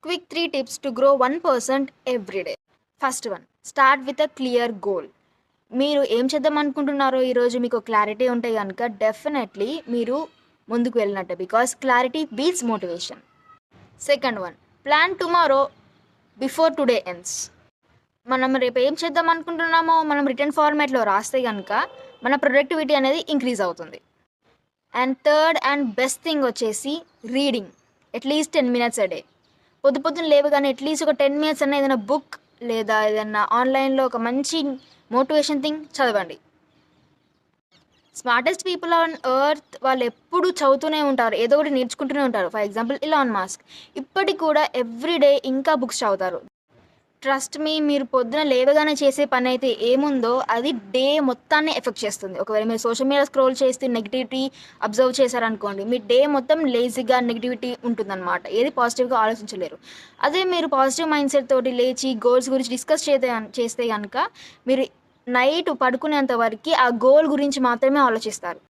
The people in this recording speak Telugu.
Quick 3 tips to grow 1% every day. First one, start with a clear goal. మీరు ఏం చేద్దాం అనుకుంటున్నారో ఈరోజు మీకు క్లారిటీ ఉంటే కనుక డెఫినెట్లీ మీరు ముందుకు వెళ్ళినట్టే, because clarity beats motivation. Second one, plan tomorrow before today ends. మనం రేపు ఏం చేద్దాం అనుకుంటున్నామో మనం రిటర్న్ ఫార్మాట్లో రాస్తే కనుక మన ప్రొడక్టివిటీ అనేది ఇంక్రీజ్ అవుతుంది. And third and best thing వచ్చేసి reading at least 10 minutes a day. పొద్దున్న లేవగానే అట్లీస్ట్ ఒక 10 minutes అన్న ఏదైనా బుక్ లేదా ఏదైనా ఆన్లైన్లో ఒక మంచి మోటివేషన్ థింగ్ చదవండి. స్మార్టెస్ట్ పీపుల్ ఆన్ ఎర్త్ వాళ్ళు ఎప్పుడు చదువుతూనే ఉంటారు, ఏదో ఒకటి నేర్చుకుంటూనే ఉంటారు. ఫర్ ఎగ్జాంపుల్ ఇలాన్ మాస్క్ ఇప్పటికి కూడా ఎవ్రీడే ఇంకా బుక్స్ చదువుతారు. ట్రస్ట్ మీ, మీరు పొద్దున లేవగానే చేసే పని అయితే ఏముందో అది డే మొత్తాన్ని ఎఫెక్ట్ చేస్తుంది. ఒకవేళ మీరు సోషల్ మీడియా స్క్రోల్ చేస్తే నెగిటివిటీ అబ్జర్వ్ చేశారనుకోండి, మీ డే మొత్తం లేజీగా నెగిటివిటీ ఉంటుందన్నమాట. ఏది పాజిటివ్గా ఆలోచించలేరు. అదే మీరు పాజిటివ్ మైండ్ సెట్ తోటి లేచి గోల్స్ గురించి డిస్కస్ చేస్తే కనుక మీరు నైట్ పడుకునేంత వరకు ఆ గోల్ గురించి మాత్రమే ఆలోచిస్తారు.